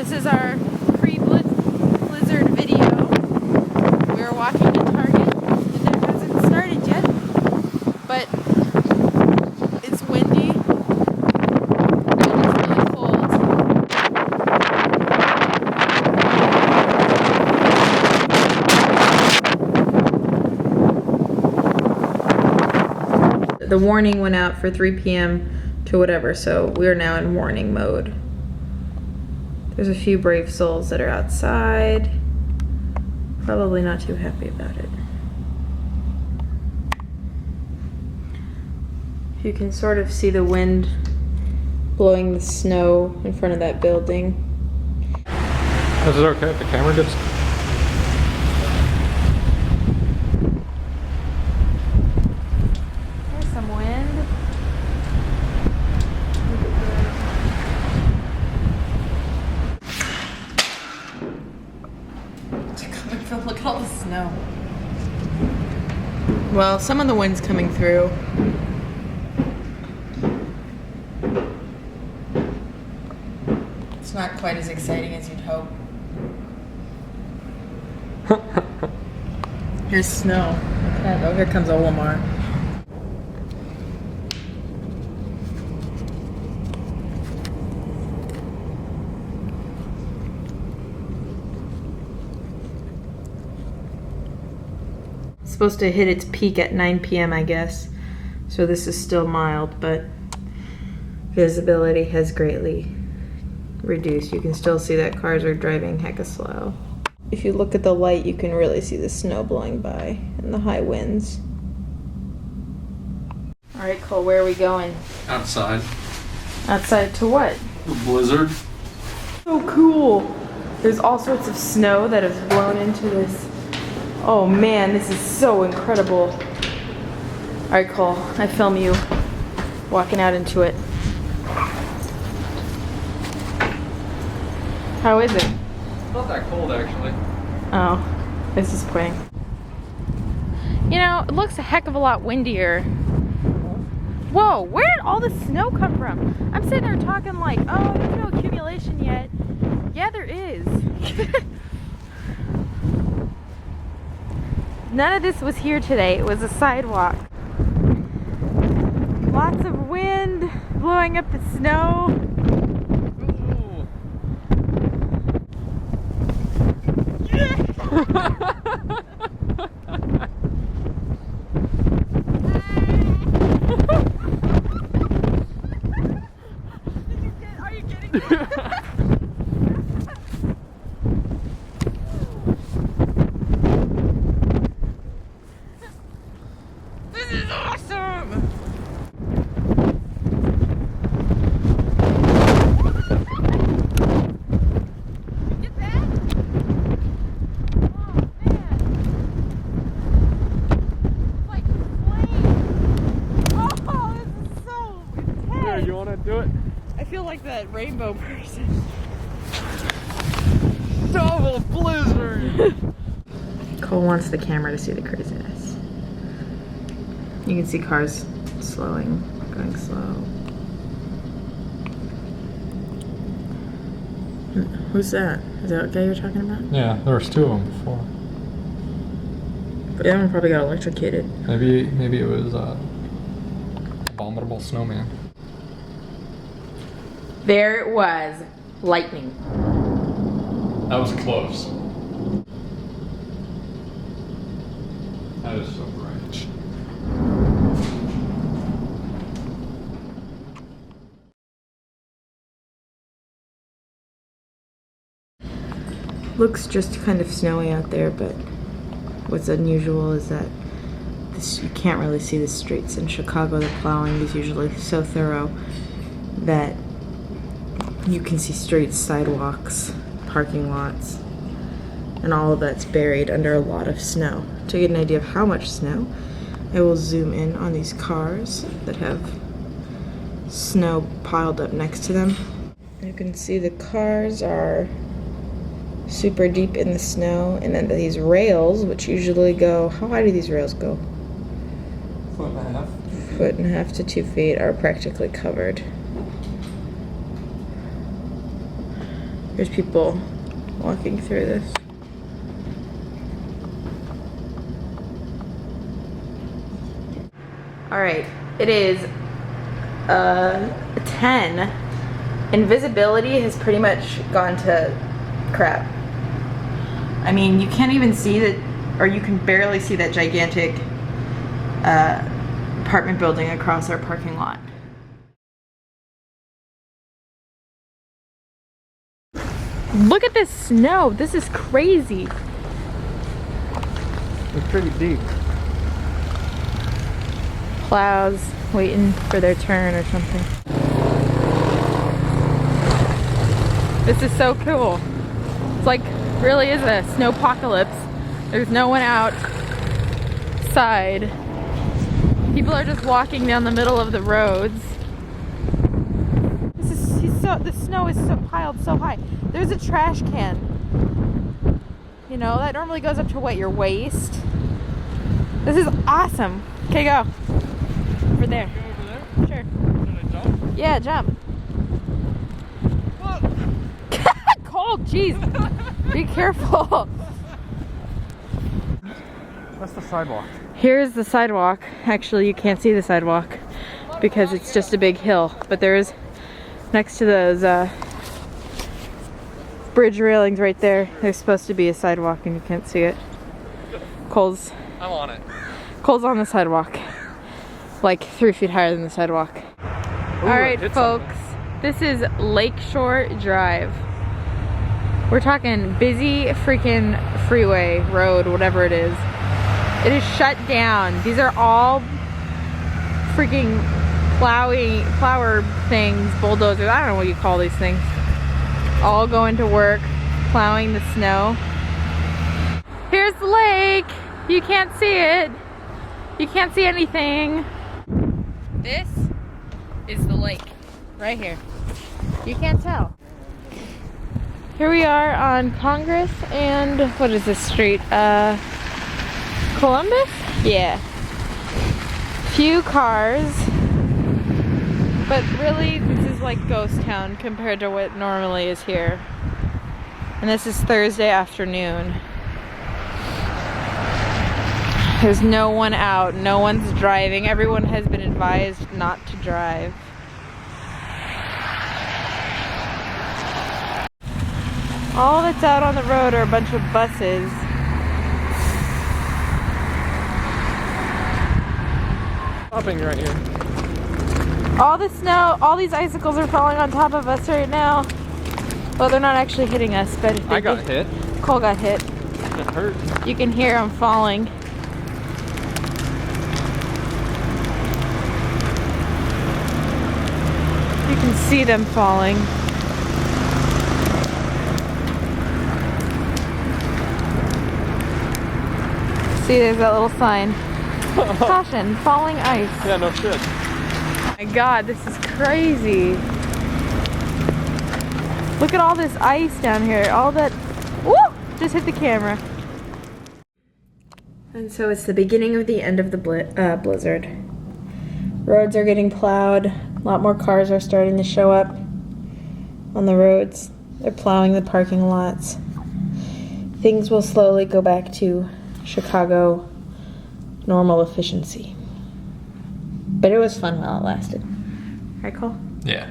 This is our pre-blizzard video. We're walking to Target, and it hasn't started yet, but it's windy and it's really cold. The warning went out for 3 p.m. to whatever, so we're now in warning mode. There's a few brave souls that are outside. Probably not too happy about it. You can sort of see the wind blowing the snow in front of that building. Is it okay if the camera gets... There's some wind. Look at all the snow. Well, some of the wind's coming through. It's not quite as exciting as you'd hope. Here's snow. Oh, here comes Olimar. Supposed to hit its peak at 9 p.m. I guess, so this is still mild, but visibility has greatly reduced. You can still see that cars are driving hecka slow. If you look at the light, you can really see the snow blowing by and the high winds. All right, Cole, where are we going? Outside. Outside to what? The blizzard. So cool. There's all sorts of snow that has blown into this. Oh man, this is so incredible. All right, Cole, I film you walking out into it. How is it? Not that cold, actually. Oh, it's disappointing. You know, it looks a heck of a lot windier. Whoa, where did all the snow come from? I'm sitting there talking like, oh, there's no accumulation yet. Yeah, there is. None of this was here today. It was a sidewalk. Lots of wind blowing up the snow. Are you kidding me? You want to do it? I feel like that rainbow person. Double blizzard! Cole wants the camera to see the craziness. You can see cars slowing, going slow. Who's that? Is that what guy you're talking about? Yeah, there was 2 of them before. But that one probably got electrocuted. Maybe it was Abominable Snowman. There it was. Lightning. That was close. That is so bright. Looks just kind of snowy out there, but what's unusual is that you can't really see the streets. In Chicago, the plowing is usually so thorough that you can see streets, sidewalks, parking lots, and all of that's buried under a lot of snow. To get an idea of how much snow, I will zoom in on these cars that have snow piled up next to them. You can see the cars are super deep in the snow, and then these rails, which usually go, how high do these rails go? 1.5. 1.5 to 2 feet, are practically covered. There's people walking through this. All right, it is 10. Invisibility has pretty much gone to crap. I mean, you can't even see that, or you can barely see that gigantic apartment building across our parking lot. Look at this snow. This is crazy. It's pretty deep. Plows waiting for their turn or something. This is so cool. It's like, really is a snowpocalypse. There's no one outside. People are just walking down the middle of the roads. The snow is so piled so high. There's a trash can. You know, that normally goes up to what, your waist? This is awesome. Okay, go. Over there. Go over there? Sure. Should I jump? Yeah, jump. What? Cold, jeez. Be careful. That's the sidewalk. Here's the sidewalk. Actually, you can't see the sidewalk because it's just a big hill. But there's, next to those bridge railings right there, there's supposed to be a sidewalk and you can't see it. Cole's I'm on it. Cole's on the sidewalk. Like 3 feet higher than the sidewalk. Ooh, Alright, hit folks. This is Lakeshore Drive. We're talking busy freaking freeway, road, whatever it is. It is shut down. These are all freaking plower things, bulldozers, I don't know what you call these things. All going to work, plowing the snow. Here's the lake. You can't see it. You can't see anything. This is the lake, right here. You can't tell. Here we are on Congress and, what is this street? Columbus? Yeah. Few cars. But really, this is like ghost town compared to what normally is here. And this is Thursday afternoon. There's no one out, no one's driving. Everyone has been advised not to drive. All that's out on the road are a bunch of buses. Stopping right here. All the snow, all these icicles are falling on top of us right now. Well, they're not actually hitting us, but if they I got did, hit. Cole got hit. It hurt. You can hear them falling. You can see them falling. See, there's that little sign. Caution, falling ice. Yeah, no shit. My God, this is crazy. Look at all this ice down here. All that, woo, just hit the camera. And so it's the beginning of the end of the blizzard. Roads are getting plowed. A lot more cars are starting to show up on the roads. They're plowing the parking lots. Things will slowly go back to Chicago normal efficiency. But it was fun while it lasted. Right, Cole? Yeah.